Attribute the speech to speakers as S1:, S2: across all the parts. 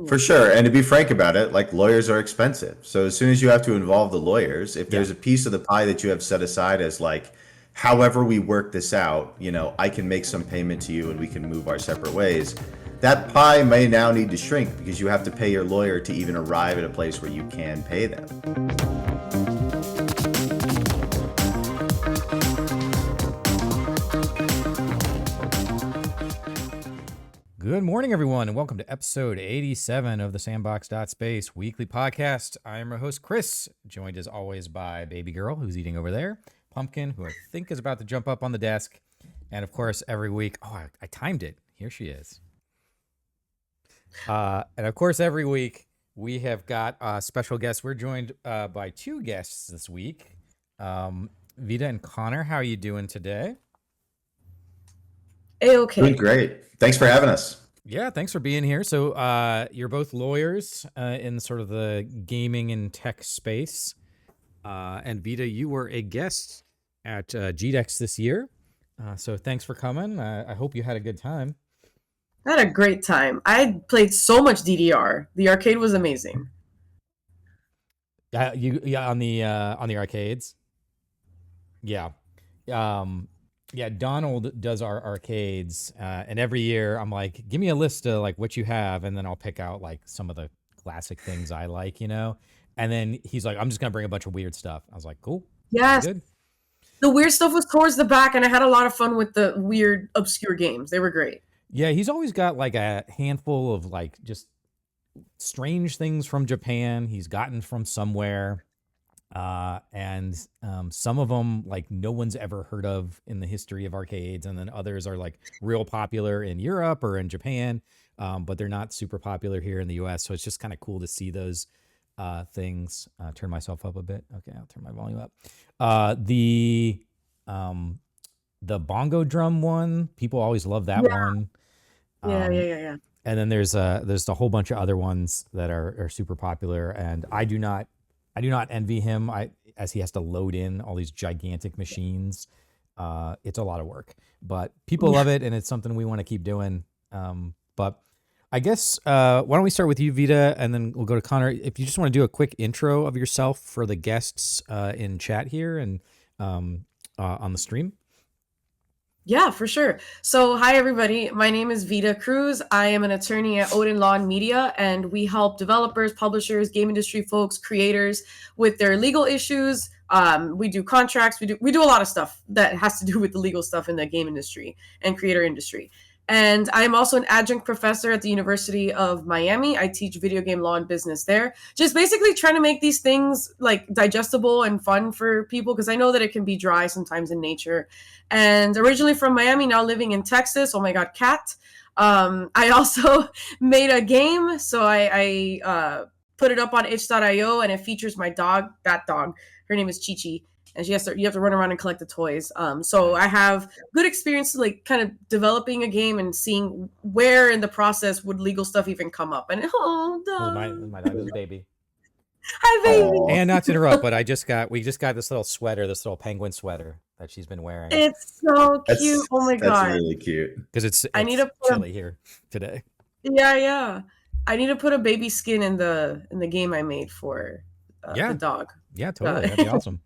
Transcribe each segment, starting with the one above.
S1: For sure. And to be frank about it, like lawyers are expensive. So as soon as you have to involve the lawyers, if there's a piece of the pie that you have set aside as like, however we work this out, I can make some payment to you and we can move our separate ways. That pie may now need to shrink because you have to pay your lawyer to even arrive at a place where you can pay them.
S2: Good morning, everyone, and welcome to episode 87 of the Sandbox.Space weekly podcast. I am your host, Chris, joined as always by Baby Girl, who's eating over there, Pumpkin, who I think is about to jump up on the desk, and of course, every week, I timed it. Here she is. And of course, every week, we have got special guests. We're joined by two guests this week. Veda and Connor, how are you doing today?
S3: Okay.
S1: Doing great. Thanks for having us.
S2: Yeah, thanks for being here. So you're both lawyers in sort of the gaming and tech space. And Veda, you were a guest at GDEX this year. So thanks for coming. I hope you had a good time.
S3: I had a great time. I played so much DDR. The arcade was amazing.
S2: On the arcades. Yeah. Yeah, Donald does our arcades, and every year I'm like, give me a list of like what you have, and then I'll pick out like some of the classic things I like, and then he's like, I'm just gonna bring a bunch of weird stuff. I was like, cool.
S3: Yes.
S2: Good.
S3: The weird stuff was towards the back, and I had a lot of fun with the weird, obscure games. They were great.
S2: Yeah, he's always got like a handful of like just strange things from Japan he's gotten from somewhere. And some of them like no one's ever heard of in the history of arcades, and then others are like real popular in Europe or in Japan, but they're not super popular here in the US. So it's just kind of cool to see those things. Turn myself up a bit. Okay, I'll turn my volume up. The bongo drum one, people always love that one.
S3: Yeah.
S2: And then there's a whole bunch of other ones that are super popular, and I do not envy him as he has to load in all these gigantic machines. It's a lot of work, but people love it, and it's something we want to keep doing. But I guess why don't we start with you, Veda, and then we'll go to Connor. If you just want to do a quick intro of yourself for the guests in chat here and on the stream.
S3: Yeah, for sure. So, hi, everybody. My name is Veda Cruz. I am an attorney at Odin Law Media, and we help developers, publishers, game industry folks, creators with their legal issues. We do contracts. We do a lot of stuff that has to do with the legal stuff in the game industry and creator industry. And I'm also an adjunct professor at the University of Miami. I teach video game law and business there. Just basically trying to make these things like digestible and fun for people, because I know that it can be dry sometimes in nature. And originally from Miami, now living in Texas. Oh my God, cat. I also made a game. So I put it up on itch.io, and it features my dog, that dog. Her name is Chi-Chi. And you have to run around and collect the toys. So I have good experience like kind of developing a game and seeing where in the process would legal stuff even come up. And
S2: My dog is a baby.
S3: Hi, baby.
S2: And not to interrupt, but we just got this little sweater, this little penguin sweater that she's been wearing.
S3: It's so cute. Oh my God.
S1: That's really cute.
S2: Because it's
S3: need to put
S2: chilly here today.
S3: Yeah. I need to put a baby skin in the game I made for the dog.
S2: Yeah, totally. That'd be awesome.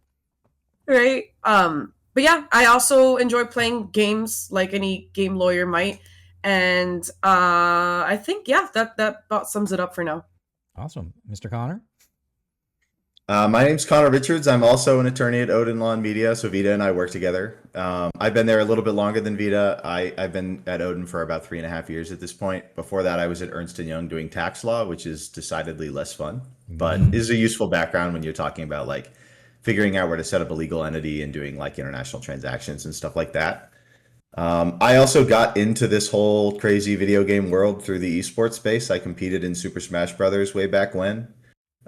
S3: Right. But yeah, I also enjoy playing games like any game lawyer might. And I think, that about sums it up for now.
S2: Awesome. Mr. Connor?
S1: My name's Connor Richards. I'm also an attorney at Odin Law Media, so Veda and I work together. I've been there a little bit longer than Veda. I've been at Odin for about 3.5 years at this point. Before that, I was at Ernst & Young doing tax law, which is decidedly less fun, but is a useful background when you're talking about like figuring out where to set up a legal entity and doing like international transactions and stuff like that. I also got into this whole crazy video game world through the esports space. I competed in Super Smash Brothers way back when,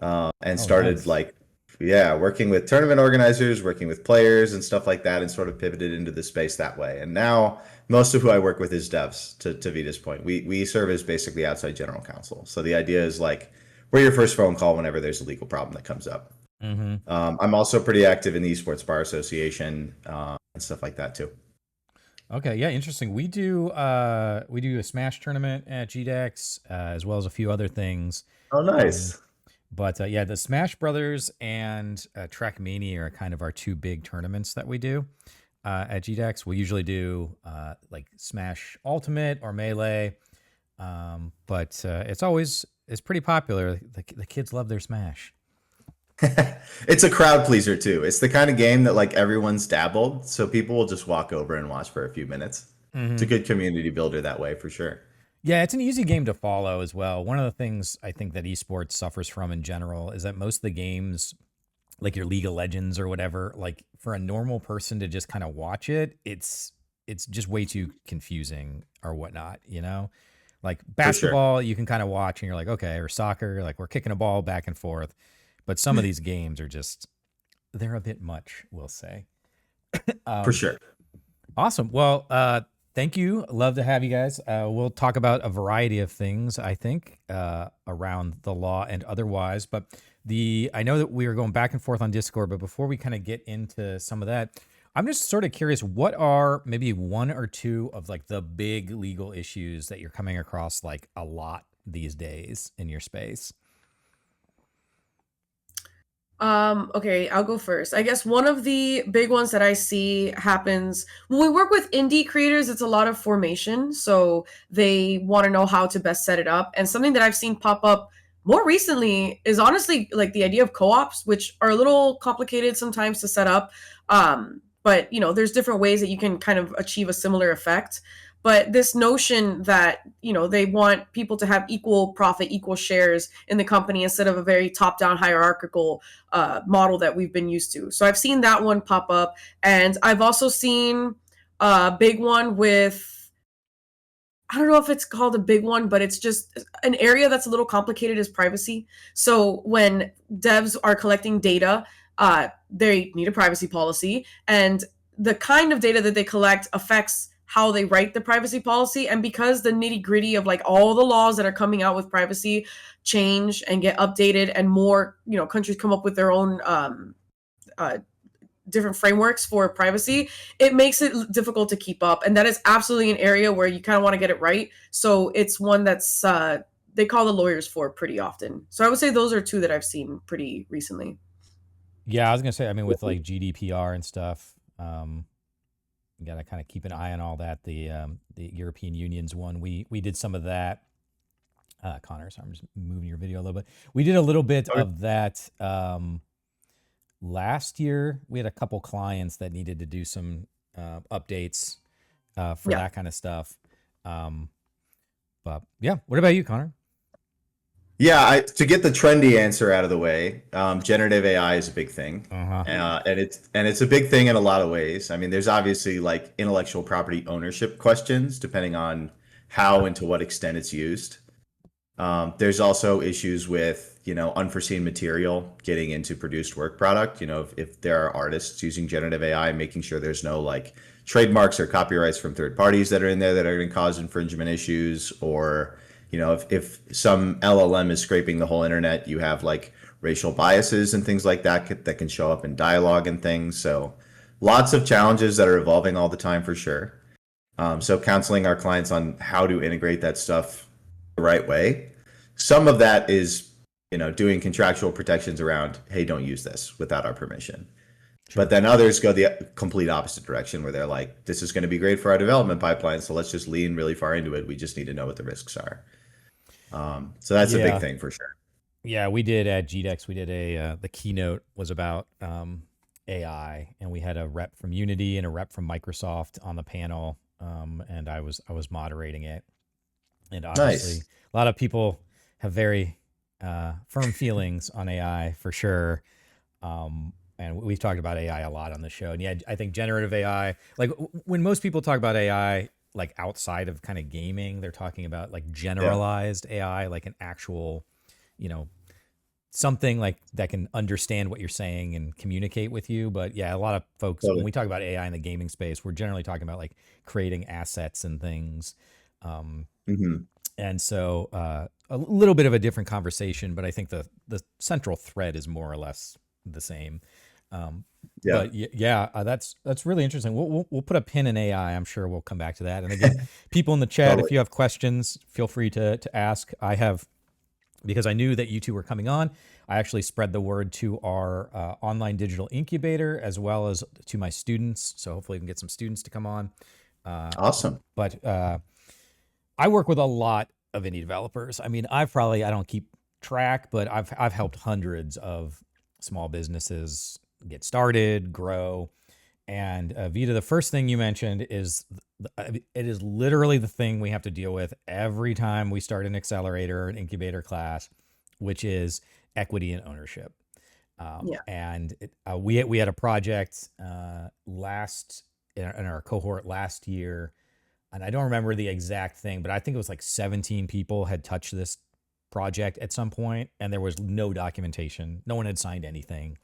S1: and started working with tournament organizers, working with players and stuff like that, and sort of pivoted into the space that way. And now most of who I work with is devs, to Veda's point. We serve as basically outside general counsel. So the idea is like, we're your first phone call whenever there's a legal problem that comes up. I'm also pretty active in the Esports Bar Association and stuff like that too.
S2: Okay, yeah, interesting. We do a Smash tournament at GDEX, as well as a few other things.
S1: Oh,
S2: Um,
S1: nice.
S2: but yeah, the Smash Brothers and Trackmania are kind of our two big tournaments that we do at GDEX. We usually do like Smash Ultimate or Melee, but it's pretty popular. The kids love their Smash.
S1: It's a crowd pleaser too. It's the kind of game that like everyone's dabbled, so people will just walk over and watch for a few minutes. It's a
S2: Hmm.
S1: good community builder that way for sure.
S2: Yeah, it's an easy game to follow as well. One of the things I think that esports suffers from in general is that most of the games, like your League of Legends or whatever, like for a normal person to just kind of watch it, it's just way too confusing or whatnot, you know? Like
S1: For sure.
S2: basketball, you can kind of watch and you're like, okay, or soccer, like we're kicking a ball back and forth. But some of these games are just they're a bit much, we'll say.
S1: For
S2: Um,
S1: sure.
S2: Awesome. Well, thank you. Love to have you guys. We'll talk about a variety of things, I think, around the law and otherwise. But I know that we are going back and forth on Discord, but before we kind of get into some of that, I'm just sort of curious, what are maybe one or two of like the big legal issues that you're coming across like a lot these days in your space?
S3: Okay, I'll go first. I guess one of the big ones that I see happens when we work with indie creators, it's a lot of formation. So they want to know how to best set it up. And something that I've seen pop up more recently is honestly like the idea of co-ops, which are a little complicated sometimes to set up. But there's different ways that you can kind of achieve a similar effect. But this notion that, they want people to have equal profit, equal shares in the company instead of a very top-down hierarchical model that we've been used to. So I've seen that one pop up, and I've also seen a big one with, I don't know if it's called a big one, but it's just an area that's a little complicated is privacy. So when devs are collecting data, they need a privacy policy, and the kind of data that they collect affects how they write the privacy policy. And because the nitty gritty of like all the laws that are coming out with privacy change and get updated, and more, countries come up with their own uh, different frameworks for privacy, it makes it difficult to keep up. And that is absolutely an area where you kind of want to get it right. So it's one that's they call the lawyers for pretty often. So I would say those are two that I've seen pretty recently.
S2: Yeah, I was gonna say, I mean, with like GDPR and stuff, you gotta kind of keep an eye on all that. The European Union's one, we did some of that. Connor, sorry, I'm just moving your video a little bit. We did a little bit
S1: Okay.
S2: of that last year. We had a couple clients that needed to do some updates for
S3: Yeah.
S2: that kind of stuff. Um, but yeah, what about you, Connor?
S1: Yeah, to get the trendy answer out of the way, generative AI is a big thing,
S2: Uh-huh.
S1: and it's a big thing in a lot of ways. I mean, there's obviously like intellectual property ownership questions depending on how and to what extent it's used. There's also issues with, unforeseen material getting into produced work product. If there are artists using generative AI, making sure there's no like trademarks or copyrights from third parties that are in there that are going to cause infringement issues, or, if some LLM is scraping the whole internet, you have like racial biases and things like that can show up in dialogue and things. So lots of challenges that are evolving all the time for sure. So counseling our clients on how to integrate that stuff the right way. Some of that is, doing contractual protections around, hey, don't use this without our permission. But
S2: Sure.
S1: then others go the complete opposite direction where they're like, this is going to be great for our development pipeline, so let's just lean really far into it. We just need to know what the risks are. So that's a big
S2: Yeah.
S1: thing for sure.
S2: Yeah, we did at GDEX. We did the keynote was about AI, and we had a rep from Unity and a rep from Microsoft on the panel, and I was moderating it. And obviously,
S1: Nice.
S2: a lot of people have very firm feelings on AI for sure. And we've talked about AI a lot on the show. And yeah, I think generative AI, like when most people talk about AI, like outside of kind of gaming, they're talking about like
S1: Yeah,
S2: generalized AI, like an actual, you know, something like that can understand what you're saying and communicate with you. But yeah, a lot of folks, when
S1: totally.
S2: we talk about AI in the gaming space, we're generally talking about like creating assets and things. Um,
S1: Hmm.
S2: and so a little bit of a different conversation, but I think the central thread is more or less the same.
S1: Yeah,
S2: But yeah, that's really interesting. We'll put a pin in AI. I'm sure we'll come back to that. And again, people in the chat,
S1: totally.
S2: if you have questions, feel free to ask. I have, because I knew that you two were coming on, I actually spread the word to our online digital incubator as well as to my students. So hopefully we can get some students to come on.
S1: Awesome.
S2: But I work with a lot of indie developers. I mean, I don't keep track, but I've helped hundreds of small businesses get started, grow. And Vita, the first thing you mentioned is it is literally the thing we have to deal with every time we start an accelerator or an incubator class, which is equity and ownership.
S3: Yeah.
S2: And we had a project last in our cohort last year, and I don't remember the exact thing, but I think it was like 17 people had touched this project at some point, and there was no documentation. No one had signed anything.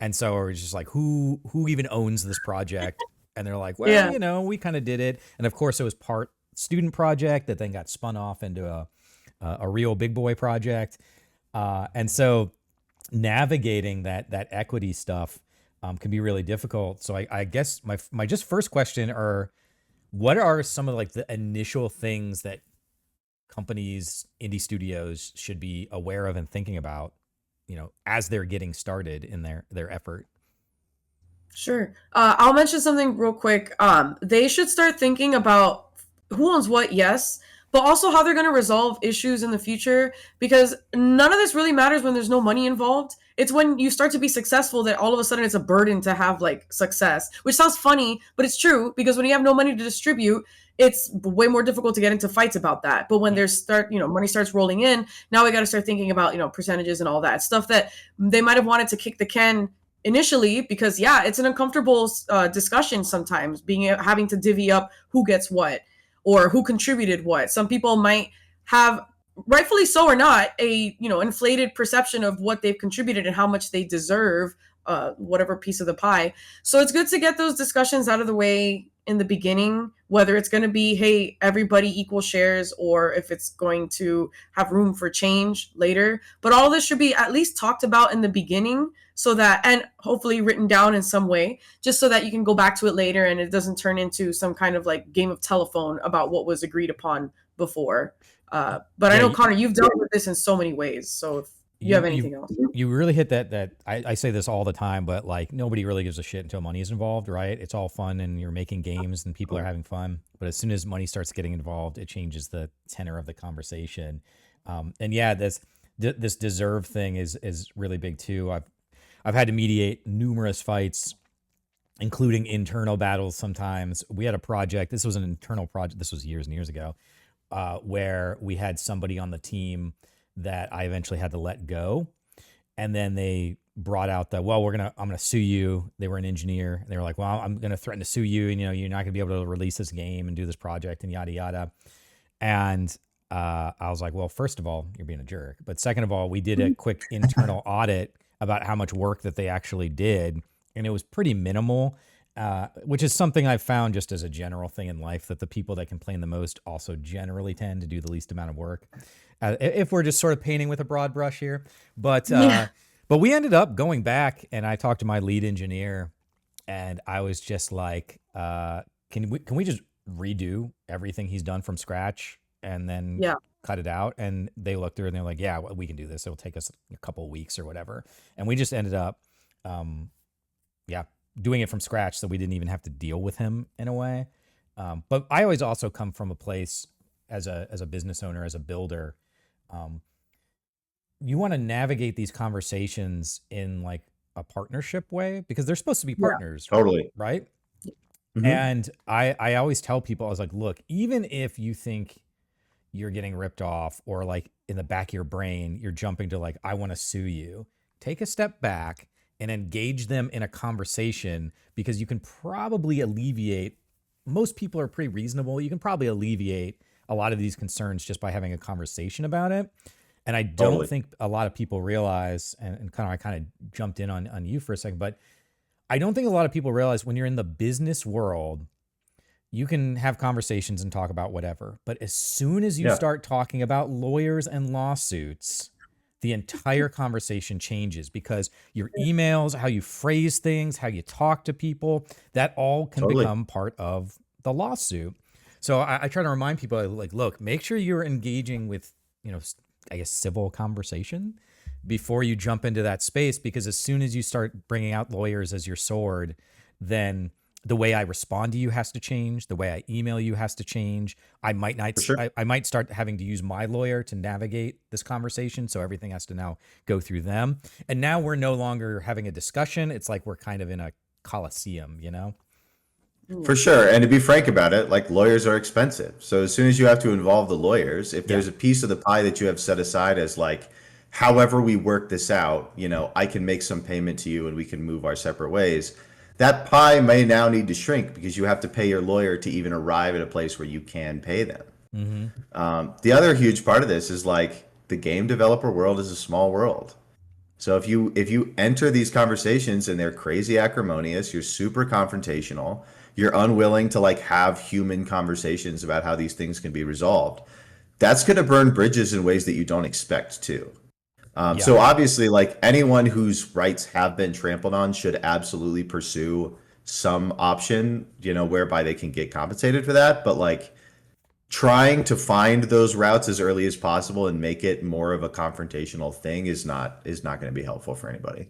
S2: And so it was just like, who even owns this project? And they're like, well,
S3: Yeah.
S2: you know, we kind of did it. And of course, it was part student project that then got spun off into a real big boy project. And so navigating that equity stuff can be really difficult. So I guess my just first question are, what are some of like the initial things that companies, indie studios should be aware of and thinking about, you know, as they're getting started in their effort?
S3: Sure. I'll mention something real quick. They should start thinking about who owns what, yes, but also how they're going to resolve issues in the future, because none of this really matters when there's no money involved. It's when you start to be successful that all of a sudden it's a burden to have like success, which sounds funny, but it's true, because when you have no money to distribute, it's way more difficult to get into fights about that. But when money starts rolling in, now we got to start thinking about, percentages and all that stuff that they might have wanted to kick the can initially, because yeah, it's an uncomfortable discussion sometimes, having to divvy up who gets what or who contributed what. Some people might have, rightfully so or not, a inflated perception of what they've contributed and how much they deserve whatever piece of the pie. So it's good to get those discussions out of the way in the beginning, whether it's going to be, hey, everybody equal shares, or if it's going to have room for change later. But all of this should be at least talked about in the beginning, so that, and hopefully written down in some way, just so that you can go back to it later and it doesn't turn into some kind of like game of telephone about what was agreed upon before. But I know, Connor, you've dealt with this in so many ways. So if you have anything else.
S2: You really hit that I say this all the time, but like nobody really gives a shit until money is involved, right? It's all fun and you're making games and people are having fun. But as soon as money starts getting involved, it changes the tenor of the conversation. And yeah, this deserve thing is really big too. I've had to mediate numerous fights, including internal battles sometimes. We had a project, this was an internal project, this was years and years ago, where we had somebody on the team that I eventually had to let go. And then they brought out I'm gonna sue you. They were an engineer. And they were like, well, I'm gonna threaten to sue you, and you're not gonna be able to release this game and do this project and yada yada. And I was like, well, first of all, you're being a jerk. But second of all, we did a quick internal audit about how much work that they actually did, and it was pretty minimal, which is something I've found just as a general thing in life, that the people that complain the most also generally tend to do the least amount of work, if we're just sort of painting with a broad brush here. But but we ended up going back, and I talked to my lead engineer, and I was just like, can we just redo everything he's done from scratch and then cut it out? And they looked through it and they're like, yeah, well, we can do this. It'll take us a couple of weeks or whatever. And we just ended up, doing it from scratch. So we didn't even have to deal with him in a way. But I always also come from a place as a business owner, as a builder. You want to navigate these conversations in like a partnership way, because they're supposed to be partners,
S1: Totally.
S2: right?
S1: Mhm.
S2: And I always tell people, I was like, look, even if you think you're getting ripped off, or like in the back of your brain, you're jumping to like, I want to sue you, take a step back and engage them in a conversation, because you can probably alleviate, most people are pretty reasonable. You can probably alleviate a lot of these concerns just by having a conversation about it. And I don't
S1: Totally.
S2: think a lot of people realize, and I kind of jumped in on you for a second, but I don't think a lot of people realize when you're in the business world, you can have conversations and talk about whatever. But as soon as you start talking about lawyers and lawsuits, the entire conversation changes, because your emails, how you phrase things, how you talk to people, that all can
S1: Totally.
S2: become part of the lawsuit. So I try to remind people, like, look, make sure you're engaging with, I guess, civil conversation before you jump into that space, because as soon as you start bringing out lawyers as your sword, then the way I respond to you has to change. The way I email you has to change. I might not.
S1: For sure.
S2: I might start having to use my lawyer to navigate this conversation. So everything has to now go through them. And now we're no longer having a discussion. It's like we're kind of in a coliseum,
S1: For sure. And to be frank about it, like, lawyers are expensive. So as soon as you have to involve the lawyers, if there's a piece of the pie that you have set aside as like, however we work this out, I can make some payment to you and we can move our separate ways. That pie may now need to shrink because you have to pay your lawyer to even arrive at a place where you can pay them. The other huge part of this is, like, the game developer world is a small world. So if you enter these conversations and they're crazy acrimonious, you're super confrontational, you're unwilling to, like, have human conversations about how these things can be resolved, that's going to burn bridges in ways that you don't expect to. So obviously, like, anyone whose rights have been trampled on should absolutely pursue some option, whereby they can get compensated for that. But, like, trying to find those routes as early as possible and make it more of a confrontational thing is not going to be helpful for anybody.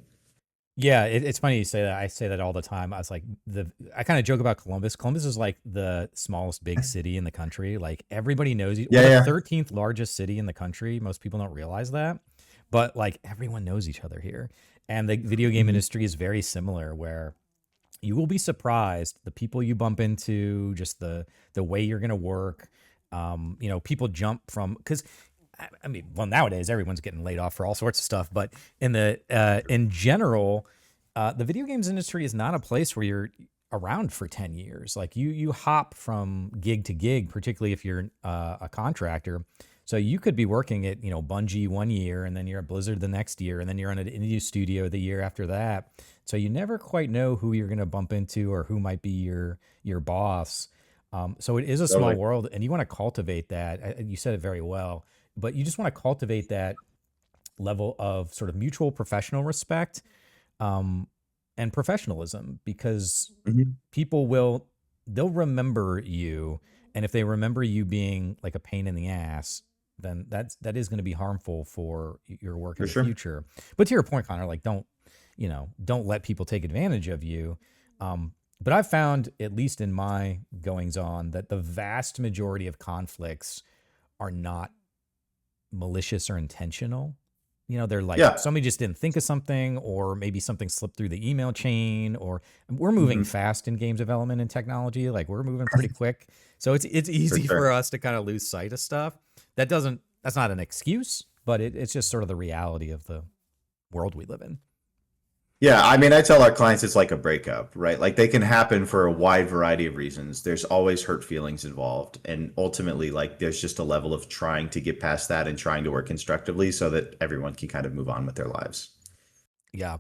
S2: Yeah, it's funny you say that. I say that all the time. I kind of joke about Columbus. Columbus is like the smallest big city in the country. Like, everybody knows you. We're the 13th largest city in the country. Most people don't realize that, but, like, everyone knows each other here. And the video game industry is very similar, where you will be surprised the people you bump into, just the way you're going to work. People jump from, because nowadays everyone's getting laid off for all sorts of stuff, but in general, the video games industry is not a place where you're around for 10 years. Like, you hop from gig to gig, particularly if you're a contractor. So you could be working at, Bungie 1 year, and then you're at Blizzard the next year, and then you're on an indie studio the year after that. So you never quite know who you're going to bump into or who might be your boss. So it is a small world, and you want to cultivate that. You said it very well, but you just want to cultivate that level of sort of mutual professional respect, and professionalism, because they'll remember you. And if they remember you being like a pain in the ass, then that is going to be harmful for your work in the future. But to your point, Connor, like, don't let people take advantage of you. But I've found, at least in my goings on, that the vast majority of conflicts are not malicious or intentional. They're like, somebody just didn't think of something, or maybe something slipped through the email chain, or we're moving fast in game development and technology. Like, we're moving pretty quick. So it's easy for us to kind of lose sight of stuff. That's not an excuse, but it's just sort of the reality of the world we live in.
S1: Yeah, I mean, I tell our clients it's like a breakup, right? Like, they can happen for a wide variety of reasons. There's always hurt feelings involved. And ultimately, like, there's just a level of trying to get past that and trying to work constructively so that everyone can kind of move on with their lives.
S2: Yeah.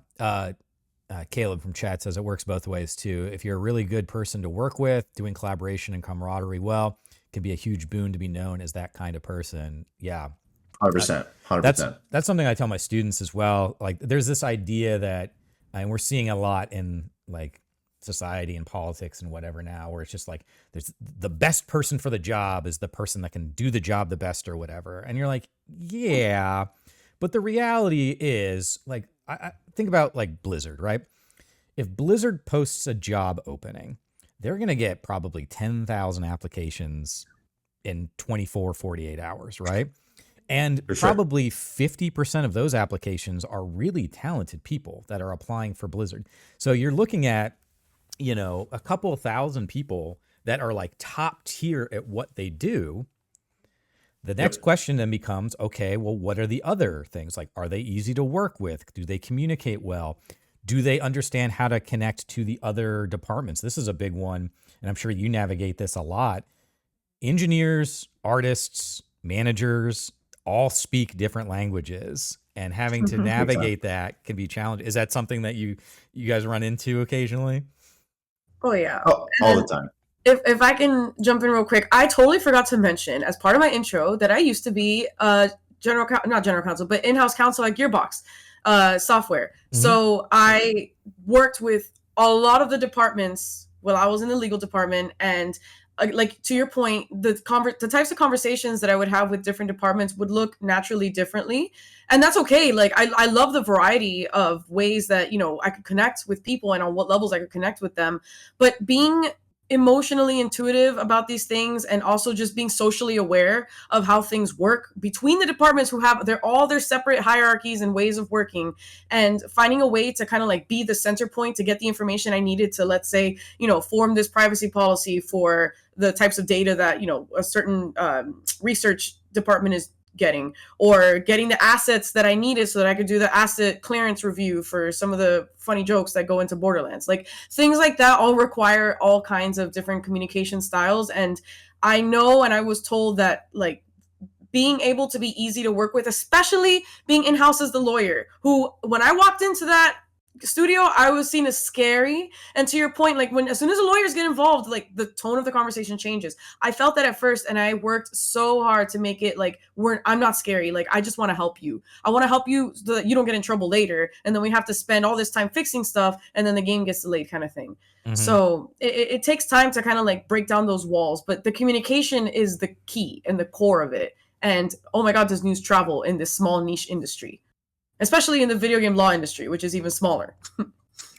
S2: Caleb from chat says it works both ways too. If you're a really good person to work with, doing collaboration and camaraderie well, it can be a huge boon to be known as that kind of person. Yeah.
S1: 100%. 100%.
S2: That's something I tell my students as well. Like, there's this idea that, and we're seeing a lot in, like, society and politics and whatever now, where it's just like, there's the best person for the job is the person that can do the job the best or whatever. And you're like, yeah, but the reality is, like, I think about, like, Blizzard, right? If Blizzard posts a job opening, they're going to get probably 10,000 applications in 24, 48 hours, right? And probably 50% of those applications are really talented people that are applying for Blizzard. So you're looking at, a couple of thousand people that are, like, top tier at what they do. The next question then becomes, okay, well, what are the other things? Like, are they easy to work with? Do they communicate well? Do they understand how to connect to the other departments? This is a big one, and I'm sure you navigate this a lot. Engineers, artists, managers all speak different languages, and having to navigate that can be challenging. Is that something that you guys run into occasionally?
S3: Oh, yeah.
S1: All the time.
S3: If I can jump in real quick, I totally forgot to mention as part of my intro that I used to be a not general counsel, but in-house counsel at Gearbox Software.
S2: Mhm.
S3: So I worked with a lot of the departments while I was in the legal department, and like to your point, the types of conversations that I would have with different departments would look naturally differently, and that's okay. Like I love the variety of ways that I could connect with people and on what levels I could connect with them, but being emotionally intuitive about these things and also just being socially aware of how things work between the departments who have their separate hierarchies and ways of working, and finding a way to kind of like be the center point to get the information I needed to, let's say, form this privacy policy for the types of data that a certain research department is getting, or getting the assets that I needed so that I could do the asset clearance review for some of the funny jokes that go into Borderlands. Like things like that all require all kinds of different communication styles. And I know, and I was told that like being able to be easy to work with, especially being in-house as the lawyer, who when I walked into that studio, I was seen as scary. And to your point, like as soon as the lawyers get involved, like the tone of the conversation changes. I felt that at first, and I worked so hard to make it like I'm not scary. Like I just want to help you. I want to help you so that you don't get in trouble later, and then we have to spend all this time fixing stuff, and then the game gets delayed, kind of thing.
S2: Mhm.
S3: So it takes time to kind of like break down those walls, but the communication is the key and the core of it. And oh my God, does news travel in this small niche industry, especially in the video game law industry, which is even smaller.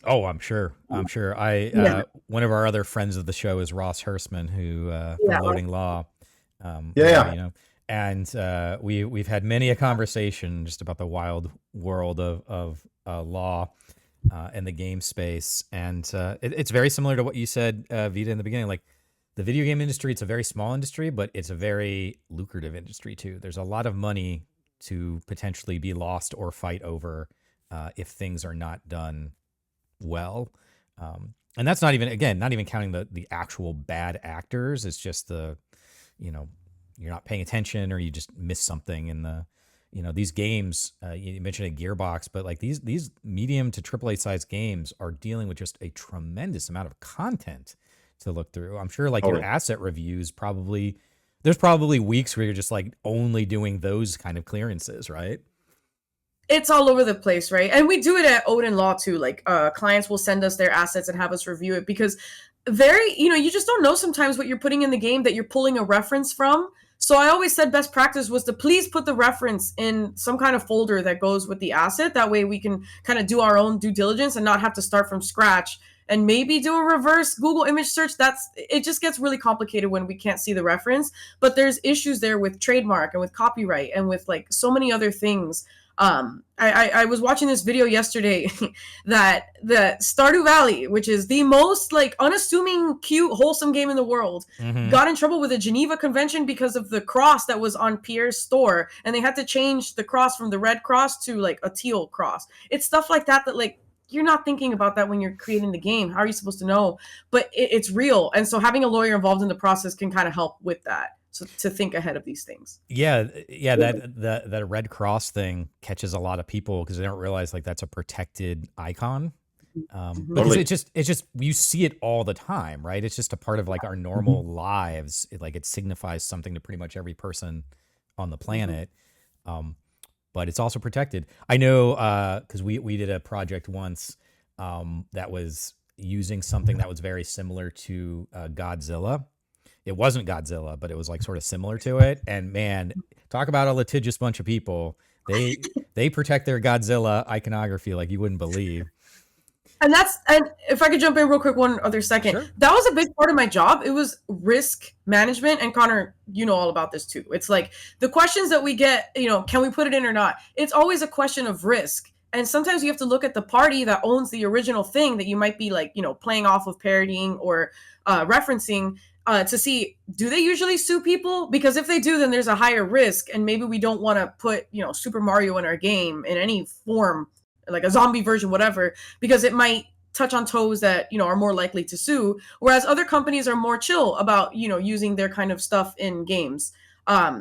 S2: Oh, I'm sure.
S3: Yeah.
S2: One of our other friends of the show is Ross Hurstman, who from Loading Law.
S1: Yeah.
S2: And we've had many a conversation just about the wild world of law in the game space, and it's very similar to what you said, Vita, in the beginning. Like the video game industry, it's a very small industry, but it's a very lucrative industry too. There's a lot of money to potentially be lost or fight over if things are not done well. And that's not even counting the actual bad actors. It's just you're not paying attention, or you just miss something in the, these games, you mentioned a Gearbox, but like these medium to AAA size games are dealing with just a tremendous amount of content to look through. I'm sure like your asset reviews there's probably weeks where you're just like only doing those kind of clearances, right?
S3: It's all over the place, right? And we do it at Odin Law too. Like clients will send us their assets and have us review it, because you just don't know sometimes what you're putting in the game that you're pulling a reference from. So I always said best practice was to please put the reference in some kind of folder that goes with the asset. That way we can kind of do our own due diligence and not have to start from scratch and maybe do a reverse Google image search. It just gets really complicated when we can't see the reference. But there's issues there with trademark and with copyright and with like so many other things. I was watching this video yesterday that the Stardew Valley, which is the most like unassuming, cute, wholesome game in the world, got in trouble with the Geneva Convention because of the cross that was on Pierre's store, and they had to change the cross from the red cross to like a teal cross. It's stuff like that like you're not thinking about that when you're creating the game. How are you supposed to know? But it's real, and so having a lawyer involved in the process can kind of help with that. So to think ahead of these things.
S2: Yeah. That Red Cross thing catches a lot of people because they don't realize like that's a protected icon. Because it's just you see it all the time, right? It's just a part of like our normal lives. It signifies something to pretty much every person on the planet. But it's also protected. I know because we did a project once that was using something that was very similar to Godzilla. It wasn't Godzilla, but it was like sort of similar to it. And man, talk about a litigious bunch of people. They protect their Godzilla iconography like you wouldn't believe.
S3: And if I could jump in real quick, one other second, sure. That was a big part of my job. It was risk management. And Connor, you know all about this too. It's like the questions that we get, can we put it in or not? It's always a question of risk. And sometimes you have to look at the party that owns the original thing that you might be like, playing off of, parodying or referencing to see, do they usually sue people? Because if they do, then there's a higher risk. And maybe we don't want to put, Super Mario in our game in any form, like a zombie version, whatever, because it might touch on toes that, are more likely to sue. Whereas other companies are more chill about, using their kind of stuff in games.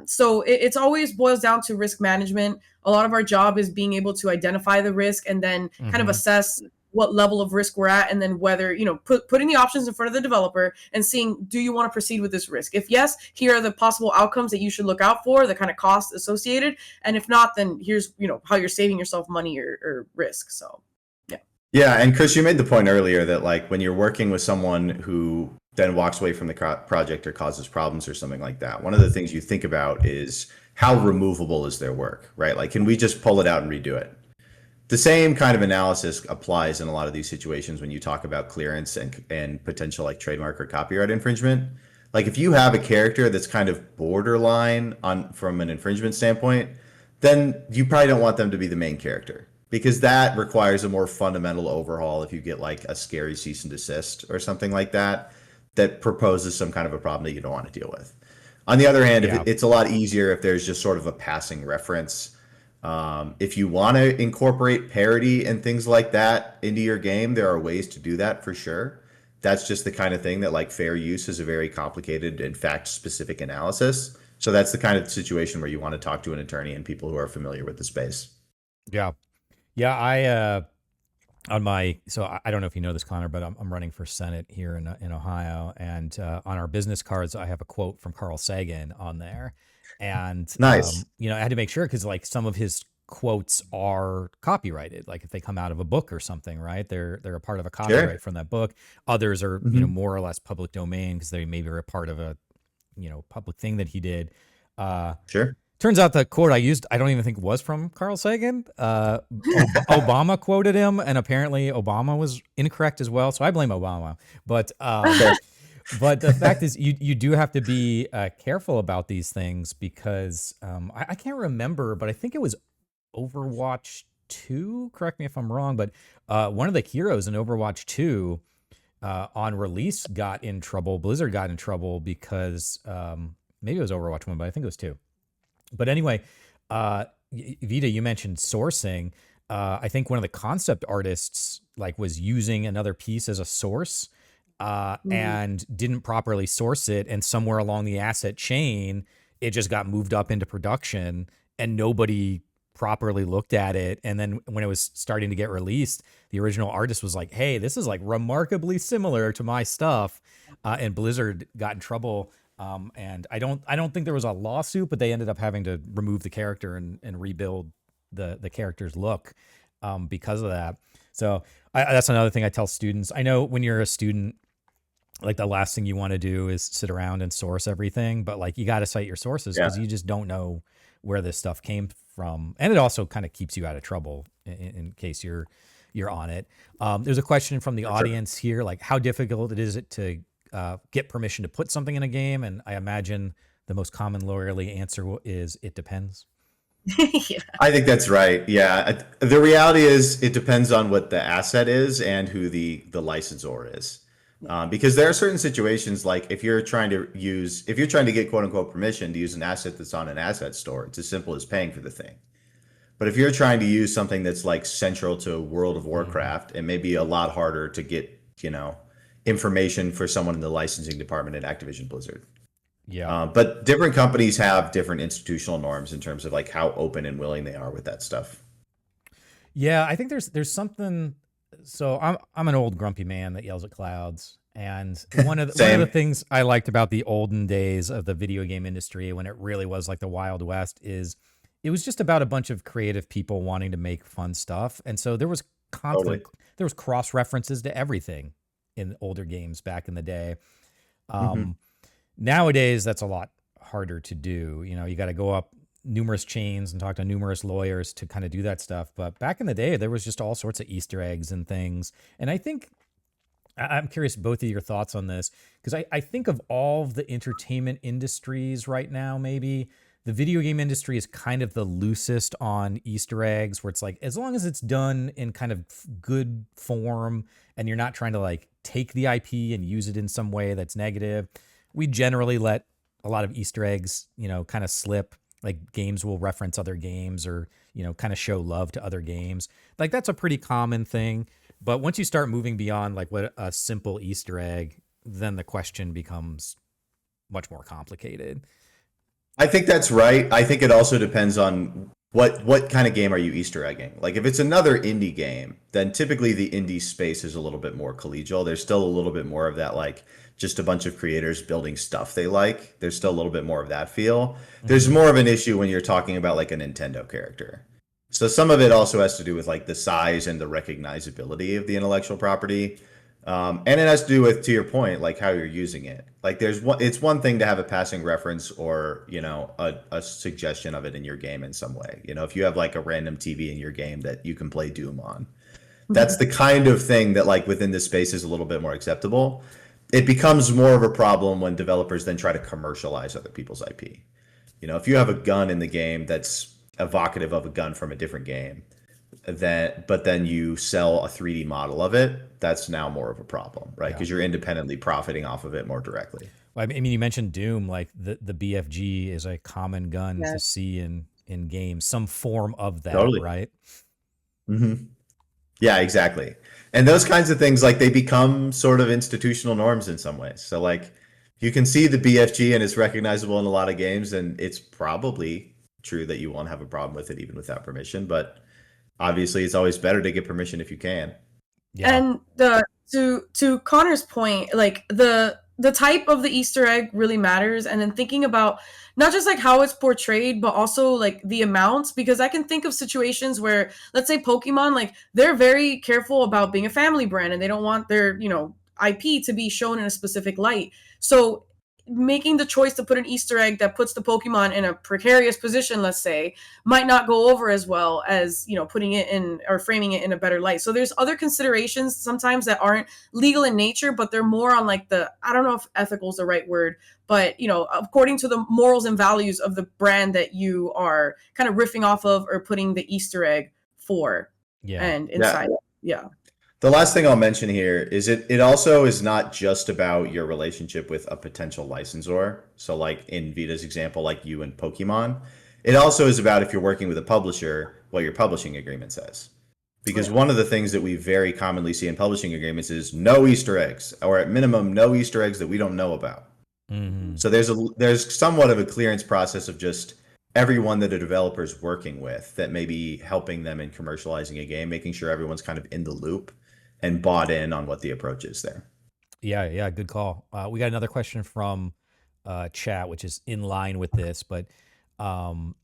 S3: So it's always boils down to risk management. A lot of our job is being able to identify the risk and then kind of assess what level of risk we're at, and then whether, putting the options in front of the developer and seeing, do you want to proceed with this risk? If yes, here are the possible outcomes that you should look out for, the kind of costs associated. And if not, then here's, how you're saving yourself money or risk. So, yeah.
S1: Yeah. And Chris, you made the point earlier that like when you're working with someone who then walks away from the project or causes problems or something like that, one of the things you think about is how removable is their work, right? Like, can we just pull it out and redo it? The same kind of analysis applies in a lot of these situations when you talk about clearance and potential like trademark or copyright infringement. Like if you have a character that's kind of borderline on from an infringement standpoint, then you probably don't want them to be the main character because that requires a more fundamental overhaul if you get like a scary cease and desist or something like that that proposes some kind of a problem that you don't want to deal with. On the other hand,
S2: Yeah.
S1: it's a lot easier if there's just sort of a passing reference. If you want to incorporate parody and things like that into your game, there are ways to do that for sure. That's just the kind of thing that like fair use is a very complicated and fact specific analysis. So that's the kind of situation where you want to talk to an attorney and people who are familiar with the space.
S2: Yeah. Yeah. I don't know if you know this, Connor, but I'm running for Senate here in Ohio. And on our business cards, I have a quote from Carl Sagan on there. And,
S1: Nice.
S2: I had to make sure because like some of his quotes are copyrighted. Like if they come out of a book or something, right? They're a part of a copyright from that book. Others are, more or less public domain because they maybe are a part of a, public thing that he did.
S1: Sure.
S2: Turns out the quote I used, I don't even think was from Carl Sagan. Obama quoted him, and apparently Obama was incorrect as well. So I blame Obama. But but the fact is, you do have to be careful about these things because I can't remember, but I think it was Overwatch 2. Correct me if I'm wrong, but one of the heroes in Overwatch 2 on release got in trouble. Blizzard got in trouble because maybe it was Overwatch 1, but I think it was 2. But anyway, Vita, you mentioned sourcing. I think one of the concept artists like was using another piece as a source and didn't properly source it. And somewhere along the asset chain, it just got moved up into production and nobody properly looked at it. And then when it was starting to get released, the original artist was like, hey, this is like remarkably similar to my stuff. And Blizzard got in trouble. And I don't think there was a lawsuit, but they ended up having to remove the character and rebuild the character's look because of that. So that's another thing I tell students. I know when you're a student, like the last thing you want to do is sit around and source everything, but like you got to cite your sources because you just don't know where this stuff came from. And it also kind of keeps you out of trouble in case you're on it. There's a question from the audience here, like how difficult it is to get permission to put something in a game, and I imagine the most common lawyerly answer is it depends.
S3: Yeah.
S1: I think that's right. Yeah. The reality is it depends on what the asset is and who the licensor is. Because there are certain situations like if you're trying to get quote unquote permission to use an asset that's on an asset store, it's as simple as paying for the thing. But if you're trying to use something that's like central to World of Warcraft, it may be a lot harder to get, information for someone in the licensing department at Activision Blizzard.
S2: Yeah.
S1: But different companies have different institutional norms in terms of like how open and willing they are with that stuff.
S2: Yeah, I think there's something. So I'm an old grumpy man that yells at clouds, and one of the things I liked about the olden days of the video game industry when it really was like the Wild West is it was just about a bunch of creative people wanting to make fun stuff, and so there was conflict. Totally. There was cross references to everything in older games back in the day. Nowadays, that's a lot harder to do. You got to go up numerous chains and talk to numerous lawyers to kind of do that stuff. But back in the day, there was just all sorts of Easter eggs and things. And I think I'm curious both of your thoughts on this, because I think of all of the entertainment industries right now, maybe the video game industry is kind of the loosest on Easter eggs, where it's like, as long as it's done in kind of good form and you're not trying to like take the IP and use it in some way that's negative, we generally let a lot of Easter eggs, kind of slip. Like games will reference other games or, kind of show love to other games. Like that's a pretty common thing. But once you start moving beyond like what a simple Easter egg, then the question becomes much more complicated.
S1: I think that's right. I think it also depends on what kind of game are you Easter egging? Like if it's another indie game, then typically the indie space is a little bit more collegial. There's still a little bit more of that like just a bunch of creators building stuff they like. There's still a little bit more of that feel. There's
S2: Mm-hmm.
S1: more of an issue when you're talking about like a Nintendo character. So some of it also has to do with like the size and the recognizability of the intellectual property. And it has to do with, to your point, like how you're using it. Like it's one thing to have a passing reference or, a suggestion of it in your game in some way. If you have like a random TV in your game that you can play Doom on, that's the kind of thing that like within this space is a little bit more acceptable. It becomes more of a problem when developers then try to commercialize other people's IP. If you have a gun in the game that's evocative of a gun from a different game, but then you sell a 3D model of it, that's now more of a problem, right?
S2: Yeah.
S1: Because you're independently profiting off of it more directly.
S2: Well, I mean, you mentioned Doom, like the BFG is a common gun to
S3: Yes.
S2: see in games, some form of that,
S1: Totally.
S2: right?
S1: Hmm. Yeah, exactly. And those kinds of things, like they become sort of institutional norms in some ways. So like you can see the BFG and it's recognizable in a lot of games, and it's probably true that you won't have a problem with it even without permission. But obviously, it's always better to get permission if you can.
S2: Yeah.
S3: And the to Connor's point, like the type of the Easter egg really matters, and then thinking about not just like how it's portrayed, but also like the amounts, because I can think of situations where, let's say Pokemon, like they're very careful about being a family brand and they don't want their, IP to be shown in a specific light. So making the choice to put an Easter egg that puts the Pokemon in a precarious position, let's say, might not go over as well as, putting it in or framing it in a better light. So there's other considerations sometimes that aren't legal in nature, but they're more on like I don't know if ethical is the right word, but according to the morals and values of the brand that you are kind of riffing off of or putting the Easter egg for
S2: Yeah.
S3: and
S1: Yeah.
S3: inside. Yeah.
S1: The last thing I'll mention here is it also is not just about your relationship with a potential licensor. So like in Vita's example, like you and Pokemon, it also is about if you're working with a publisher, what your publishing agreement says. Because
S3: Yeah.
S1: one of the things that we very commonly see in publishing agreements is no Easter eggs, or at minimum, no Easter eggs that we don't know about.
S2: Mm-hmm.
S1: So there's somewhat of a clearance process of just everyone that a developer is working with that may be helping them in commercializing a game, making sure everyone's kind of in the loop and bought in on what the approach is there.
S2: Yeah, good call. We got another question from chat, which is in line with this, but um,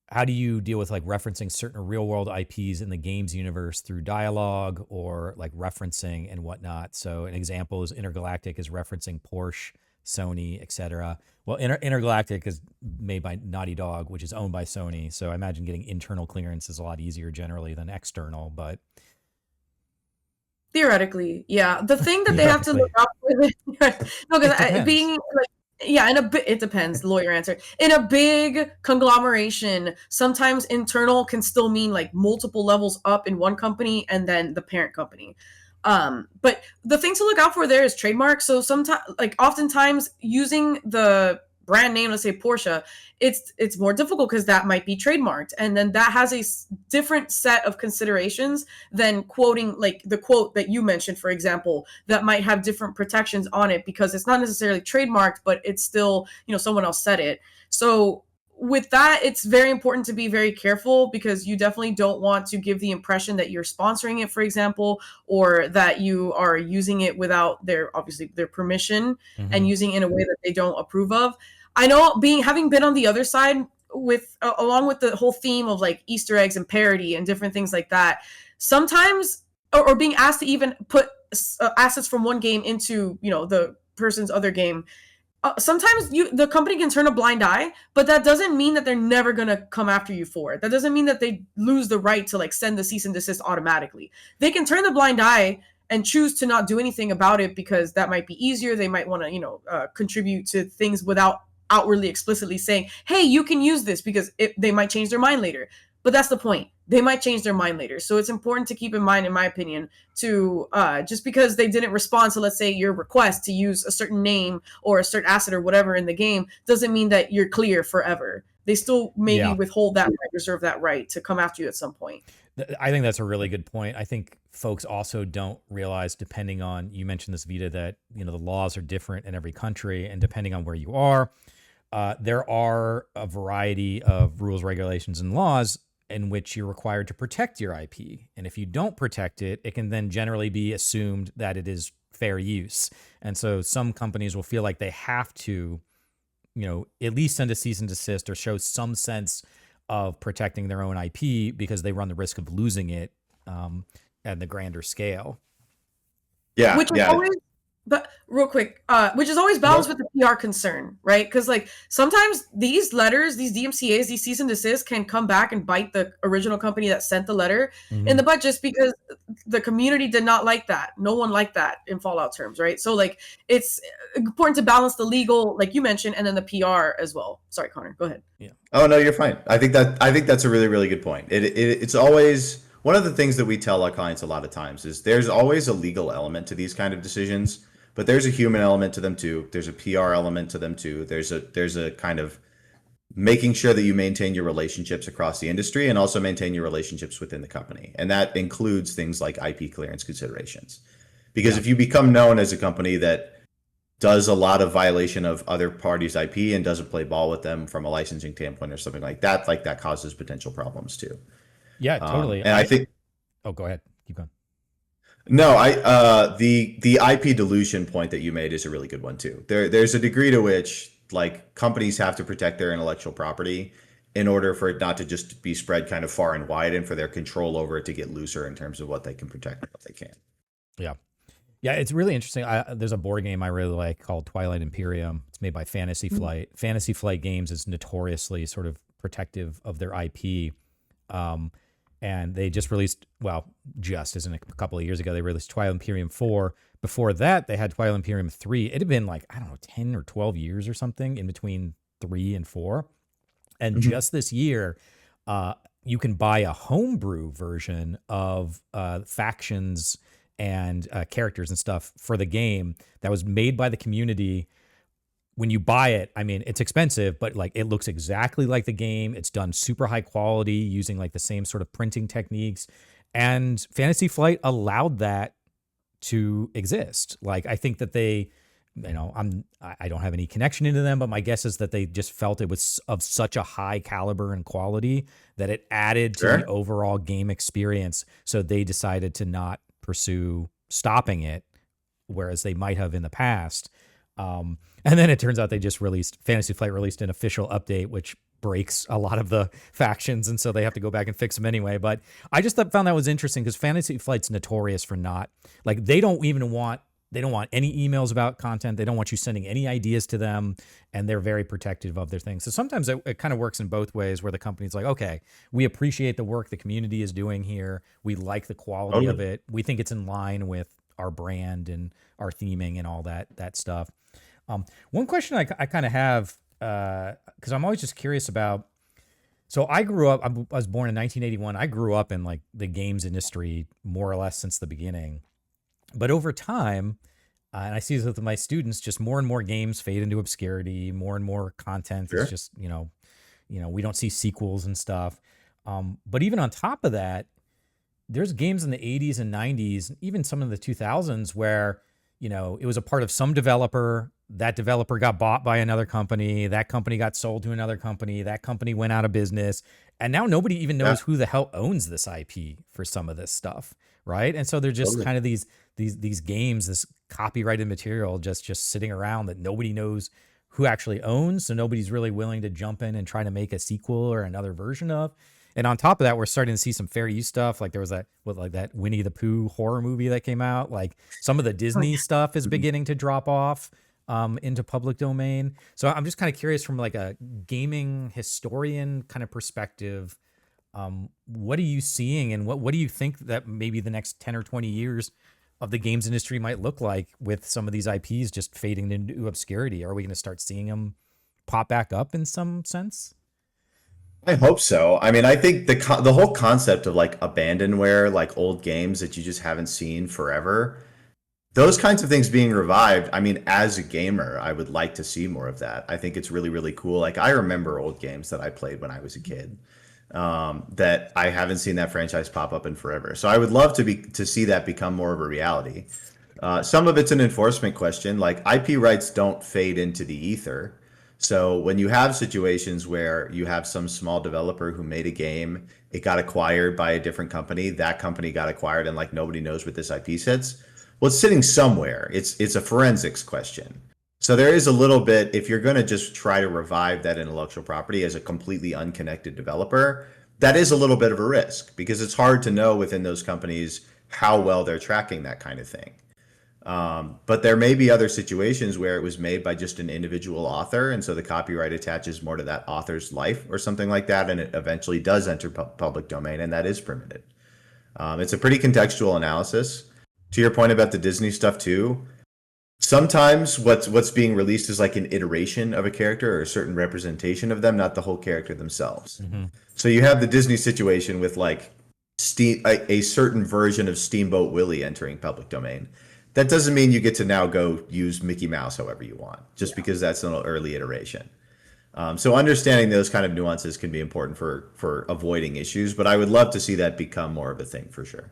S2: how do you deal with like referencing certain real world IPs in the games universe through dialogue or like referencing and whatnot? So an example is Intergalactic is referencing Porsche, Sony, etc. Well, Intergalactic is made by Naughty Dog, which is owned by Sony. So I imagine getting internal clearance is a lot easier generally than external, but
S3: Theoretically, yeah. The thing that they have to look out for, no, because being like, yeah, in a bit, it depends. Lawyer answer. In a big conglomeration, sometimes internal can still mean like multiple levels up in one company and then the parent company. But the thing to look out for there is trademark. So sometimes, like oftentimes, using the brand name, let's say Porsche, it's more difficult because that might be trademarked, and then that has a different set of considerations than quoting like the quote that you mentioned, for example, that might have different protections on it because it's not necessarily trademarked, but it's still, someone else said it. So with that, it's very important to be very careful because you definitely don't want to give the impression that you're sponsoring it, for example, or that you are using it without obviously their permission and using it in a way that they don't approve of. I know, having been on the other side with along with the whole theme of like Easter eggs and parody and different things like that, sometimes or being asked to even put assets from one game into the person's other game. Sometimes the company can turn a blind eye, but that doesn't mean that they're never gonna come after you for it. That doesn't mean that they lose the right to like send the cease and desist automatically. They can turn the blind eye and choose to not do anything about it because that might be easier. They might want to contribute to things without outwardly explicitly saying, hey, you can use this, because they might change their mind later. But that's the point. They might change their mind later. So it's important to keep in mind, in my opinion, to just because they didn't respond to, let's say, your request to use a certain name or a certain asset or whatever in the game, doesn't mean that you're clear forever. They still maybe withhold that right, reserve that right to come after you at some point.
S2: I think that's a really good point. I think folks also don't realize, depending on, you mentioned this, Vita, that the laws are different in every country, and depending on where you are, there are a variety of rules, regulations, and laws in which you're required to protect your IP. And if you don't protect it, it can then generally be assumed that it is fair use. And so some companies will feel like they have to, at least send a cease and desist or show some sense of protecting their own IP because they run the risk of losing it at the grander scale.
S1: Yeah,
S3: Which is always, but real quick, which is always balanced with the PR concern, right? Because like sometimes these letters, these DMCAs, these cease and desist can come back and bite the original company that sent the letter in the butt just because the community did not like that. No one liked that in Fallout terms, right? So like it's important to balance the legal, like you mentioned, and then the PR as well. Sorry, Connor, go ahead.
S2: Yeah.
S1: Oh no, you're fine. I think that's a really, really good point. It's always one of the things that we tell our clients a lot of times is there's always a legal element to these kind of decisions. But there's a human element to them too. There's a PR element to them too. There's a kind of making sure that you maintain your relationships across the industry and also maintain your relationships within the company. And that includes things like IP clearance considerations. Because if you become known as a company that does a lot of violation of other parties' IP and doesn't play ball with them from a licensing standpoint or something like that causes potential problems too.
S2: Yeah, totally.
S1: And I think.
S2: Oh, go ahead. Keep going.
S1: No, the IP dilution point that you made is a really good one too. There's a degree to which like companies have to protect their intellectual property in order for it not to just be spread kind of far and wide and for their control over it to get looser in terms of what they can protect and what they can't.
S2: Yeah. Yeah, it's really interesting. There's a board game I really like called Twilight Imperium. It's made by Fantasy Flight. Fantasy Flight Games is notoriously sort of protective of their IP. And they just released, just isn't a couple of years ago, they released Twilight Imperium 4. Before that, they had Twilight Imperium 3. It had been 10 or 12 years or something in between 3 and 4. And just this year, you can buy a homebrew version of factions and characters and stuff for the game that was made by the community. When you buy it, I mean, it's expensive, but it looks exactly like the game. It's done super high quality using the same sort of printing techniques. And Fantasy Flight allowed that to exist. I think that they, I don't have any connection into them, but my guess is that they just felt it was of such a high caliber and quality that it added to the overall game experience. So they decided to not pursue stopping it, whereas they might have in the past. And then it turns out they just Fantasy Flight released an official update, which breaks a lot of the factions. And so they have to go back and fix them anyway. But I just found that was interesting because Fantasy Flight's notorious for not, they don't want any emails about content. They don't want you sending any ideas to them. And they're very protective of their things. So sometimes it kind of works in both ways where the company's like, okay, we appreciate the work the community is doing here. We like the quality of it. We think it's in line with our brand and our theming and all that stuff. One question I kind of have, because I'm always just curious about, so I grew up, I was born in 1981. I grew up in the games industry more or less since the beginning. But over time, and I see this with my students, just more and more games fade into obscurity, more and more content is just, we don't see sequels and stuff. But even on top of that, there's games in the 80s and 90s, even some of the 2000s where, it was a part of some developer. That developer got bought by another company. That company got sold to another company. That company went out of business. And now nobody even knows who the hell owns this IP for some of this stuff, right? And so they're just kind of these games, this copyrighted material just sitting around that nobody knows who actually owns. So nobody's really willing to jump in and try to make a sequel or another version of. And on top of that, we're starting to see some fair use stuff. There was that Winnie the Pooh horror movie that came out. Some of the Disney stuff is beginning to drop off into public domain. So I'm just kind of curious from a gaming historian kind of perspective. What are you seeing and what do you think that maybe the next 10 or 20 years of the games industry might look like with some of these IPs just fading into obscurity? Are we going to start seeing them pop back up in some sense?
S1: I hope so. I mean, I think the whole concept of abandonware, old games that you just haven't seen forever, those kinds of things being revived. I mean, as a gamer, I would like to see more of that. I think it's really, really cool. I remember old games that I played when I was a kid that I haven't seen that franchise pop up in forever. So I would love to see that become more of a reality. Some of it's an enforcement question. IP rights don't fade into the ether. So when you have situations where you have some small developer who made a game, it got acquired by a different company, that company got acquired, and like nobody knows where this IP sits. Well, it's sitting somewhere. It's a forensics question. So there is a little bit, if you're going to just try to revive that intellectual property as a completely unconnected developer, that is a little bit of a risk because it's hard to know within those companies how well they're tracking that kind of thing. But there may be other situations where it was made by just an individual author, and so the copyright attaches more to that author's life or something like that, and it eventually does enter public domain, and that is permitted. It's a pretty contextual analysis. To your point about the Disney stuff too, sometimes what's being released is like an iteration of a character or a certain representation of them, not the whole character themselves.
S2: Mm-hmm.
S1: So you have the Disney situation with like a certain version of Steamboat Willie entering public domain. That doesn't mean you get to now go use Mickey Mouse however you want, just because that's an early iteration. So understanding those kind of nuances can be important for avoiding issues, but I would love to see that become more of a thing for sure.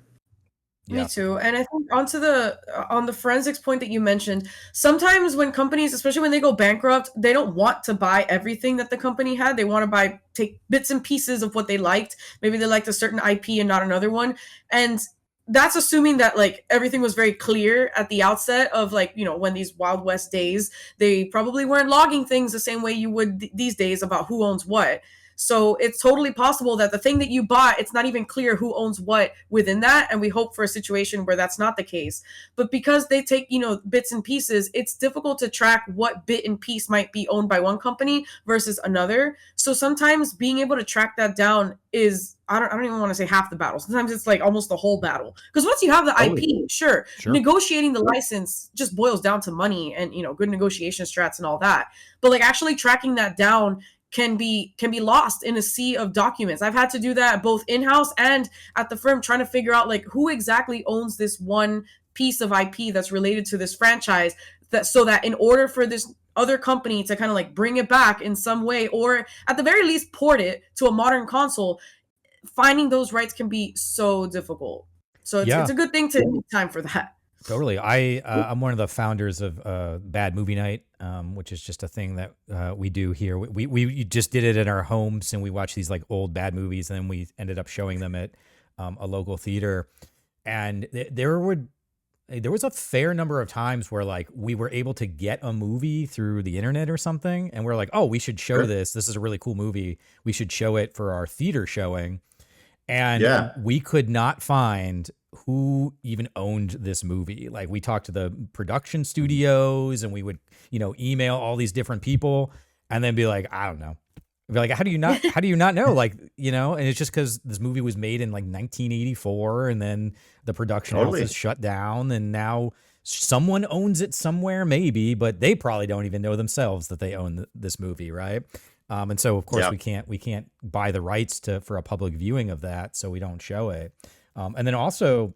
S2: Yeah.
S3: Me too. And I think on the forensics point that you mentioned, sometimes when companies, especially when they go bankrupt, they don't want to buy everything that the company had. They want to take bits and pieces of what they liked. Maybe they liked a certain IP and not another one. And that's assuming that like everything was very clear at the outset of like, when these Wild West days, they probably weren't logging things the same way you would these days about who owns what. So it's totally possible that the thing that you bought, it's not even clear who owns what within that. And we hope for a situation where that's not the case. But because they take, bits and pieces, it's difficult to track what bit and piece might be owned by one company versus another. So sometimes being able to track that down is, I don't even want to say half the battle. Sometimes it's like almost the whole battle. Because once you have the IP, sure, negotiating the license just boils down to money and, good negotiation strats and all that. But like actually tracking that down can be lost in a sea of documents. I've had to do that both in-house and at the firm, trying to figure out like who exactly owns this one piece of IP that's related to this franchise, so that in order for this other company to kind of like bring it back in some way, or at the very least port it to a modern console, finding those rights can be so difficult. So it's a good thing to make time for that.
S2: Totally. I'm one of the founders of Bad Movie Night, which is just a thing that we do here. We just did it in our homes, and we watch these like old bad movies, and then we ended up showing them at a local theater. And there was a fair number of times where like we were able to get a movie through the internet or something, and we're like, oh, we should show this. This is a really cool movie. We should show it for our theater showing. And we could not find who even owned this movie. Like we talked to the production studios, and we would, email all these different people and then be like, I don't know. Be like, how do you not know? Like, and it's just because this movie was made in like 1984, and then the production house is shut down, and now someone owns it somewhere, maybe, but they probably don't even know themselves that they own this movie, right? And so of course we can't buy the rights for a public viewing of that, so we don't show it. And then also,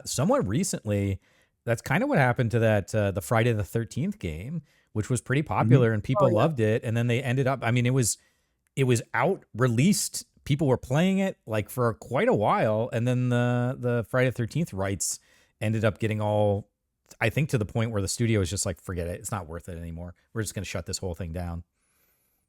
S2: somewhat recently, that's kind of what happened to that the Friday the 13th game, which was pretty popular and people loved it. And then they ended up, I mean, it was out, released. People were playing it like for quite a while, and then the Friday the 13th rights ended up getting all, I think, to the point where the studio is just like, forget it, it's not worth it anymore. We're just going to shut this whole thing down.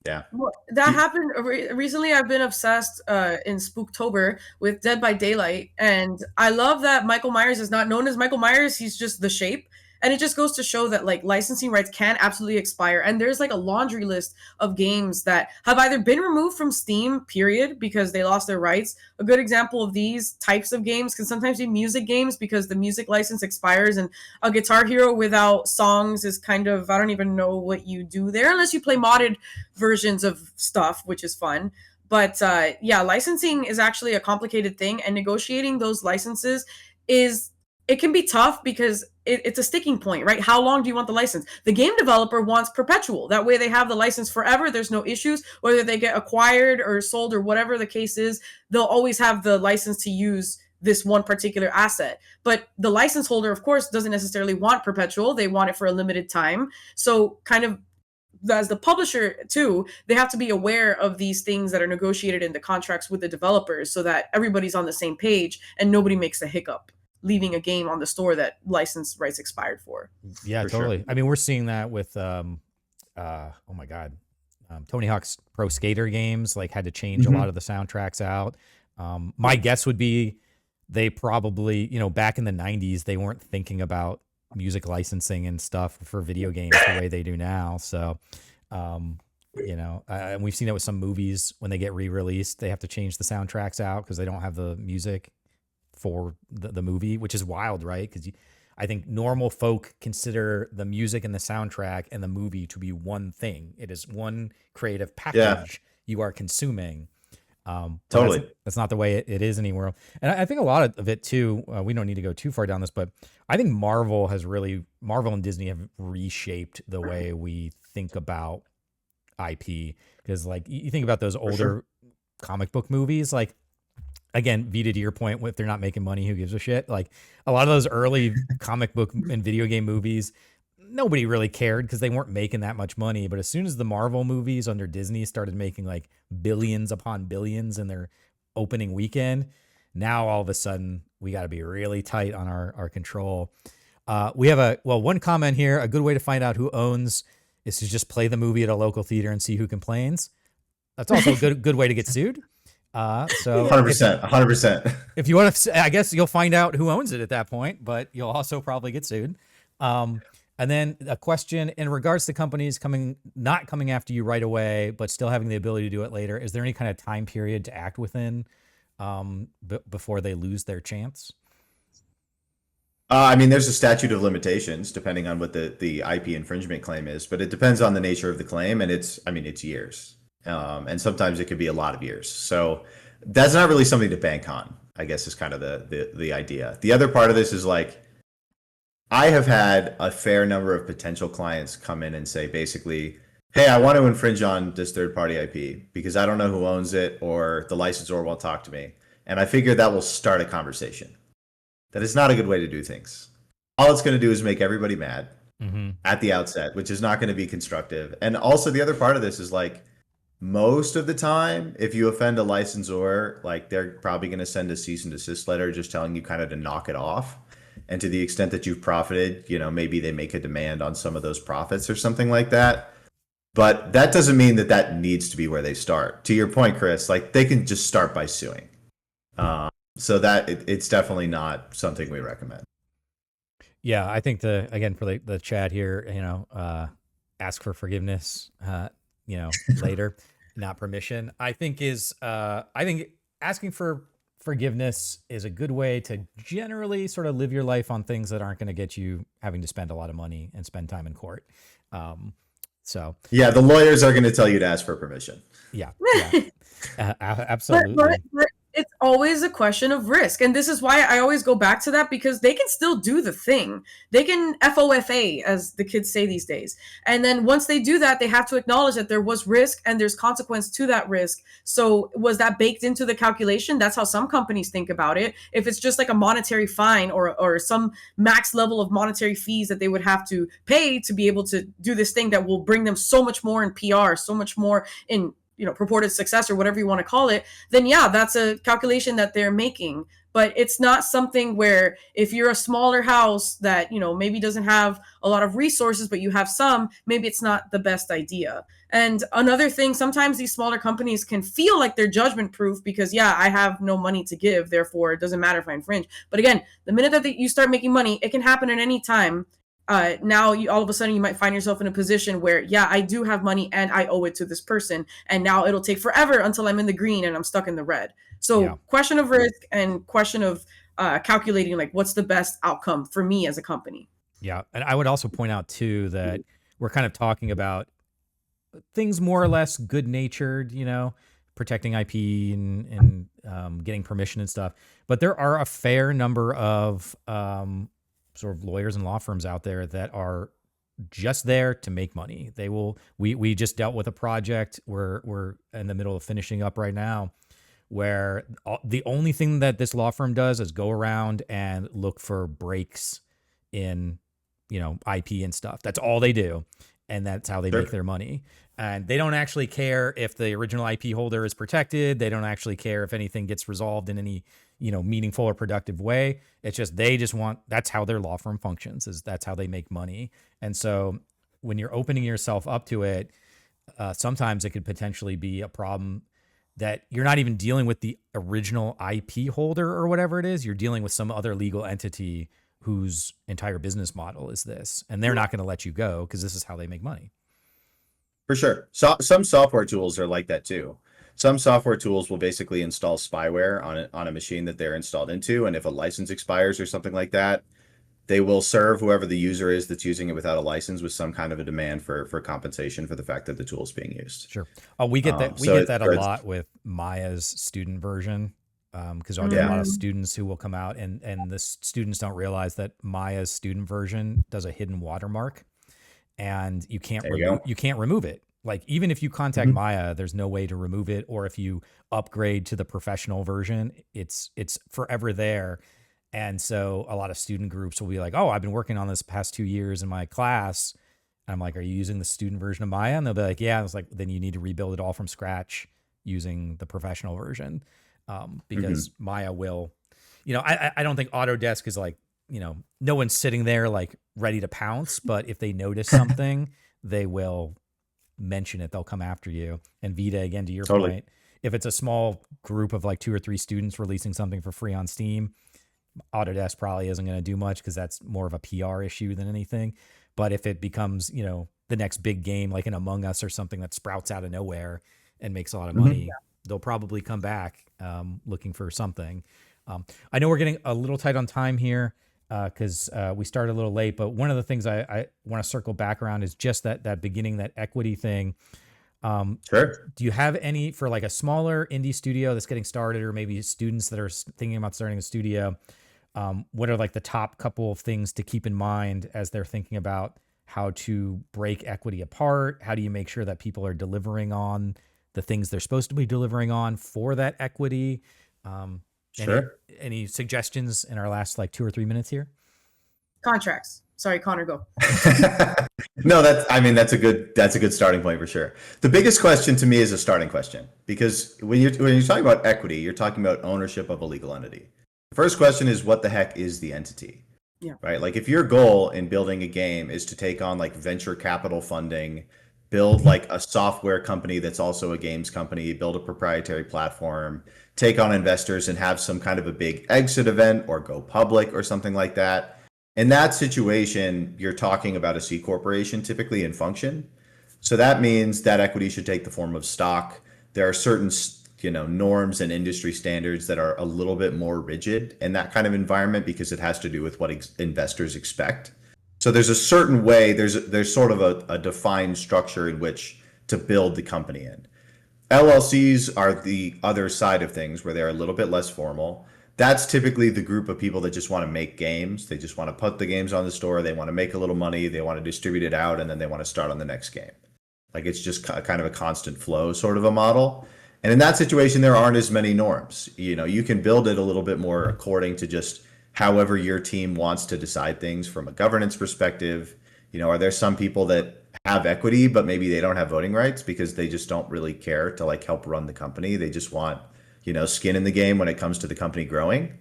S1: Yeah.
S3: Well, that happened recently. I've been obsessed in Spooktober with Dead by Daylight, and I love that Michael Myers is not known as Michael Myers. He's just the shape. And it just goes to show that like licensing rights can absolutely expire. And there's like a laundry list of games that have either been removed from Steam, period, because they lost their rights. A good example of these types of games can sometimes be music games because the music license expires, and a Guitar Hero without songs is kind of, I don't even know what you do there unless you play modded versions of stuff, which is fun. But licensing is actually a complicated thing, and negotiating those licenses it can be tough because it's a sticking point, right? How long do you want the license? The game developer wants perpetual. That way they have the license forever. There's no issues. Whether they get acquired or sold or whatever the case is, they'll always have the license to use this one particular asset. But the license holder, of course, doesn't necessarily want perpetual. They want it for a limited time. So kind of as the publisher too, they have to be aware of these things that are negotiated in the contracts with the developers so that everybody's on the same page and nobody makes a hiccup leaving a game on the store that license rights expired for.
S2: Yeah, totally. Sure. I mean, we're seeing that with oh my God, Tony Hawk's Pro Skater games like had to change a
S1: Hmm.
S2: lot of the soundtracks out. My guess would be they probably, back in the 90s, they weren't thinking about music licensing and stuff for video games the way they do now. So, and we've seen it with some movies when they get re-released, they have to change the soundtracks out because they don't have the music for the movie, which is wild, right? Because I think normal folk consider the music and the soundtrack and the movie to be one thing. It is one creative
S1: Yeah,
S2: package you are consuming. But
S1: totally.
S2: that's not the way it is anymore. And I think a lot of it too, we don't need to go too far down this, but I think Marvel and Disney have reshaped the way we think about IP. Because like you think about those older
S1: sure.
S2: comic book movies, like again, Vita, to your point, if they're not making money, who gives a shit? Like a lot of those early comic book and video game movies, nobody really cared because they weren't making that much money. But as soon as the Marvel movies under Disney started making like billions upon billions in their opening weekend, now all of a sudden we got to be really tight on our control. We have one comment here. A good way to find out who owns is to just play the movie at a local theater and see who complains. That's also a good way to get sued. So
S1: 100%, 100%.
S2: if you want to, I guess you'll find out who owns it at that point, but you'll also probably get sued. And then a question in regards to companies not coming after you right away, but still having the ability to do it later. Is there any kind of time period to act within before they lose their chance?
S1: I mean, there's a statute of limitations depending on what the IP infringement claim is, but it depends on the nature of the claim, and it's years, and sometimes it could be a lot of years. So that's not really something to bank on, I guess, is kind of the idea. The other part of this is like, I have had a fair number of potential clients come in and say basically, hey, I want to infringe on this third party IP because I don't know who owns it or the licensor won't talk to me. And I figure that will start a conversation. That is not a good way to do things. All it's going to do is make everybody mad at the outset, which is not going to be constructive. And also the other part of this is like, most of the time, if you offend a licensor, like they're probably going to send a cease and desist letter just telling you kind of to knock it off. And to the extent that you've profited, maybe they make a demand on some of those profits or something like that. But that doesn't mean that needs to be where they start. To your point, Chris, like they can just start by suing. So that it's definitely not something we recommend.
S2: Yeah, I think for the chat here, ask for forgiveness, later, not permission. I think asking for forgiveness is a good way to generally sort of live your life on things that aren't going to get you having to spend a lot of money and spend time in court. So
S1: yeah, the lawyers are going to tell you to ask for permission.
S2: Yeah, absolutely.
S3: But it's always a question of risk. And this is why I always go back to that, because they can still do the thing. They can FOFA, as the kids say these days. And then once they do that, they have to acknowledge that there was risk and there's consequence to that risk. So was that baked into the calculation? That's how some companies think about it. If it's just like a monetary fine or some max level of monetary fees that they would have to pay to be able to do this thing that will bring them so much more in PR, so much more in purported success or whatever you want to call it, then yeah, that's a calculation that they're making. But it's not something where if you're a smaller house that, maybe doesn't have a lot of resources, but you have some, maybe it's not the best idea. And another thing, sometimes these smaller companies can feel like they're judgment proof because, yeah, I have no money to give, therefore it doesn't matter if I infringe. But again, the minute that you start making money, it can happen at any time. Now all of a sudden you might find yourself in a position where, yeah, I do have money and I owe it to this person. And now it'll take forever until I'm in the green and I'm stuck in the red. So question of risk and question of calculating like what's the best outcome for me as a company.
S2: Yeah. And I would also point out too, that we're kind of talking about things more or less good natured, protecting IP and getting permission and stuff. But there are a fair number of sort of lawyers and law firms out there that are just there to make money. We just dealt with a project we're in the middle of finishing up right now, where the only thing that this law firm does is go around and look for breaks in, IP and stuff. That's all they do. And that's how they make their money. And they don't actually care if the original IP holder is protected. They don't actually care if anything gets resolved in any, meaningful or productive way. It's just, that's how their law firm functions, is that's how they make money. And so when you're opening yourself up to it, sometimes it could potentially be a problem that you're not even dealing with the original IP holder or whatever it is. You're dealing with some other legal entity whose entire business model is this, and they're not going to let you go because this is how they make money.
S1: For sure. So some software tools are like that too. Some software tools will basically install spyware on a machine that they're installed into, and if a license expires or something like that, they will serve whoever the user is that's using it without a license with some kind of a demand for compensation for the fact that the tool is being used.
S2: Sure. Oh, we get that. We
S1: So
S2: get that a lot with Maya's student version, because I'll get a lot of students who will come out, and the students don't realize that Maya's student version does a hidden watermark, and you can't remove it. Like, even if you contact Maya, there's no way to remove it. Or if you upgrade to the professional version, it's forever there. And so a lot of student groups will be like, oh, I've been working on this past 2 years in my class. And I'm like, are you using the student version of Maya? And they'll be like, yeah. And it's like, then you need to rebuild it all from scratch using the professional version, because Maya will, I don't think Autodesk is like, no one's sitting there like ready to pounce, but if they notice something, they will mention it. They'll come after you. And Veda, again, to your point, if it's a small group of like 2 or 3 students releasing something for free on Steam, Autodesk probably isn't going to do much because that's more of a PR issue than anything. But if it becomes, the next big game, like an Among Us or something that sprouts out of nowhere and makes a lot of money, they'll probably come back looking for something. I know we're getting a little tight on time here because we started a little late, but one of the things I want to circle back around is just that beginning, that equity thing.
S1: Sure.
S2: Do you have any for like a smaller indie studio that's getting started, or maybe students that are thinking about starting a studio? What are like the top couple of things to keep in mind as they're thinking about how to break equity apart? How do you make sure that people are delivering on the things they're supposed to be delivering on for that equity?
S1: Sure.
S2: Any suggestions in our last like 2 or 3 minutes here?
S3: Contracts. Sorry, Connor, go.
S1: No, that's a good starting point for sure. The biggest question to me is a starting question, because when you're talking about equity, you're talking about ownership of a legal entity. The first question is, what the heck is the entity?
S3: Yeah.
S1: Right? Like, if your goal in building a game is to take on like venture capital funding, build like a software company that's also a games company, build a proprietary platform, take on investors and have some kind of a big exit event or go public or something like that. In that situation, you're talking about a C corporation typically in function. So that means that equity should take the form of stock. There are certain, norms and industry standards that are a little bit more rigid in that kind of environment because it has to do with what investors expect. So there's a certain way, there's sort of a defined structure in which to build the company in. LLCs are the other side of things, where they're a little bit less formal. That's typically the group of people that just want to make games. They just want to put the games on the store. They want to make a little money. They want to distribute it out, and then they want to start on the next game. Like, it's just kind of a constant flow sort of a model. And in that situation, there aren't as many norms. You can build it a little bit more according to just however your team wants to decide things from a governance perspective. Are there some people that have equity, but maybe they don't have voting rights because they just don't really care to like help run the company? They just want, skin in the game when it comes to the company growing.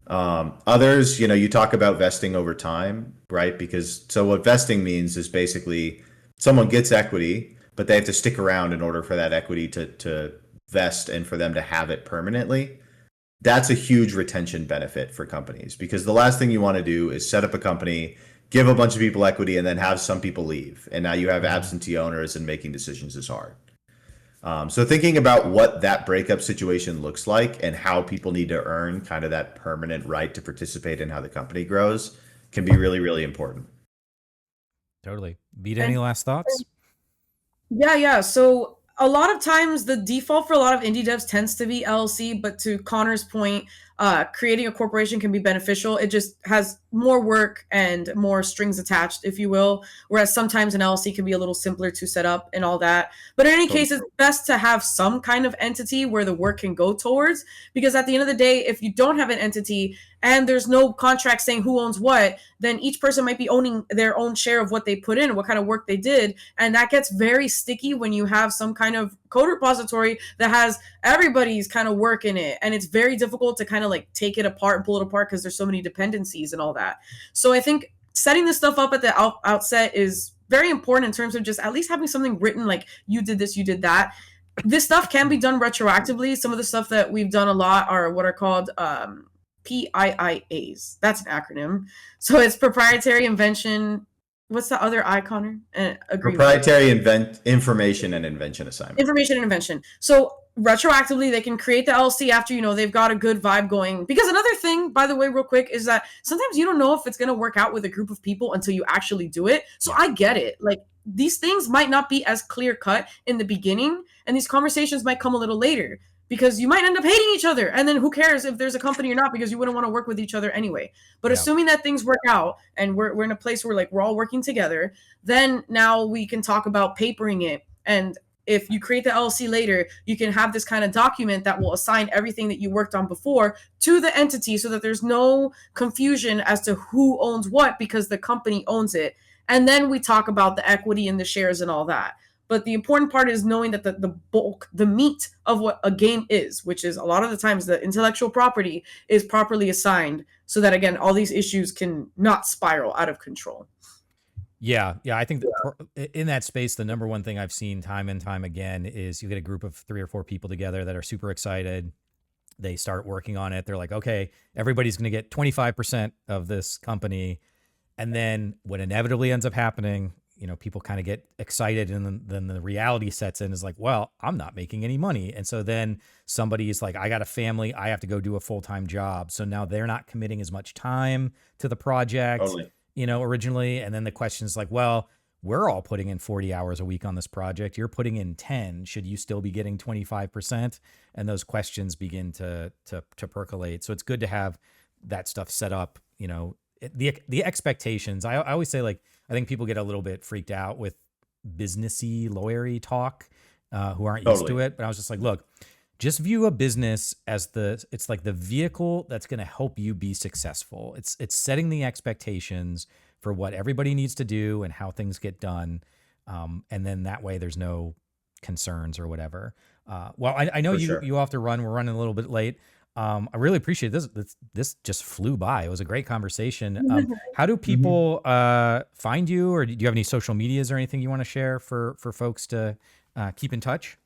S1: Others, you talk about vesting over time, right? So what vesting means is basically someone gets equity, but they have to stick around in order for that equity to vest and for them to have it permanently. That's a huge retention benefit for companies, because the last thing you want to do is set up a company, give a bunch of people equity, and then have some people leave. And now you have absentee owners, and making decisions is hard. So thinking about what that breakup situation looks like and how people need to earn kind of that permanent right to participate in how the company grows can be really, really important.
S2: Totally. Veda, any last thoughts?
S3: Yeah. So a lot of times the default for a lot of indie devs tends to be LLC, but to Connor's point, creating a corporation can be beneficial. It just has more work and more strings attached, if you will, whereas sometimes an LLC can be a little simpler to set up and all that. But in any case, it's best to have some kind of entity where the work can go towards, because at the end of the day, if you don't have an entity and there's no contract saying who owns what, then each person might be owning their own share of what they put in, what kind of work they did. And that gets very sticky when you have some kind of code repository that has everybody's kind of work in it. And it's very difficult to kind of like take it apart and pull it apart because there's so many dependencies and all that. So I think setting this stuff up at the outset is very important in terms of just at least having something written, like you did this, you did that. This stuff can be done retroactively. Some of the stuff that we've done a lot are what are called PIIAs. That's an acronym. So it's proprietary invention. What's the other I, Connor? Agreement.
S1: Proprietary information and invention assignment.
S3: Information and invention. So retroactively, they can create the LLC after, they've got a good vibe going. Because another thing, by the way, real quick, is that sometimes you don't know if it's going to work out with a group of people until you actually do it. So I get it. Like, these things might not be as clear cut in the beginning, and these conversations might come a little later, because you might end up hating each other. And then who cares if there's a company or not, because you wouldn't want to work with each other anyway. But assuming that things work out and we're in a place where, like, we're all working together, then now we can talk about papering it. And if you create the LLC later, you can have this kind of document that will assign everything that you worked on before to the entity, so that there's no confusion as to who owns what, because the company owns it. And then we talk about the equity and the shares and all that. But the important part is knowing that the bulk, the meat of what a game is, which is a lot of the times the intellectual property, is properly assigned, so that, again, all these issues can not spiral out of control.
S2: Yeah. I think that in that space, the number one thing I've seen time and time again is you get a group of 3 or 4 people together that are super excited. They start working on it. They're like, okay, everybody's going to get 25% of this company. And then what inevitably ends up happening, people kind of get excited, and then the reality sets in, is like, well, I'm not making any money. And so then somebody's like, I got a family, I have to go do a full-time job. So now they're not committing as much time to the project, originally. And then the question is like, well, we're all putting in 40 hours a week on this project. You're putting in 10. Should you still be getting 25%? And those questions begin to percolate. So it's good to have that stuff set up, the expectations. I always say, like, I think people get a little bit freaked out with businessy, lawyery talk, who aren't used to it. But I was just like, look, just view a business as it's like the vehicle that's going to help you be successful. It's setting the expectations for what everybody needs to do and how things get done. And then that way there's no concerns or whatever. Well, I know you have to run. We're running a little bit late. I really appreciate this. This just flew by. It was a great conversation. How do people find you, or do you have any social medias or anything you want to share for folks to keep in touch?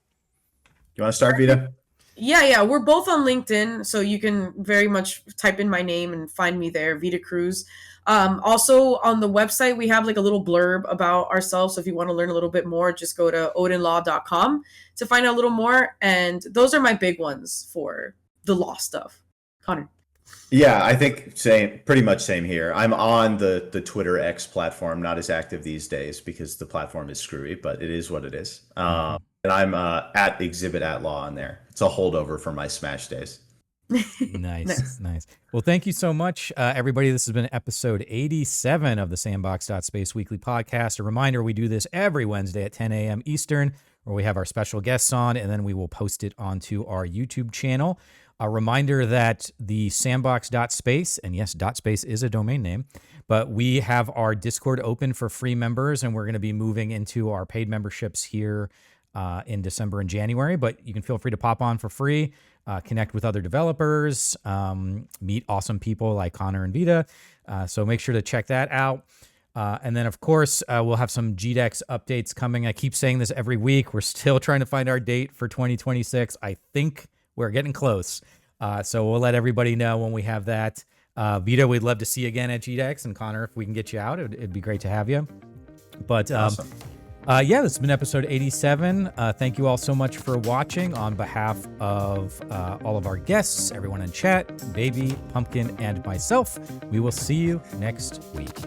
S1: You want to start, Veda?
S3: Yeah. We're both on LinkedIn, so you can very much type in my name and find me there, Veda Cruz. Also on the website, we have like a little blurb about ourselves. So if you want to learn a little bit more, just go to OdenLaw.com to find out a little more. And those are my big ones for the law stuff. Connor?
S1: Yeah, I think pretty much same here. I'm on the Twitter X platform, not as active these days because the platform is screwy, but it is what it is. And I'm at Exhibit@Law on there. It's a holdover from my Smash days.
S2: Nice. Well, thank you so much, everybody. This has been episode 87 of the Sandbox.Space weekly podcast. A reminder, we do this every Wednesday at 10 a.m. Eastern, where we have our special guests on, and then we will post it onto our YouTube channel. A reminder that the Sandbox.Space, and yes, .space is a domain name, but we have our Discord open for free members, and we're going to be moving into our paid memberships here in December and January. But you can feel free to pop on for free, connect with other developers, meet awesome people like Connor and Veda. So make sure to check that out. And then, of course, we'll have some GDEX updates coming. I keep saying this every week. We're still trying to find our date for 2026. I think we're getting close. So we'll let everybody know when we have that. Veda, we'd love to see you again at GDEX. And Connor, if we can get you out, it'd be great to have you. But awesome. This has been episode 87. Thank you all so much for watching. On behalf of all of our guests, everyone in chat, Baby, Pumpkin, and myself, we will see you next week.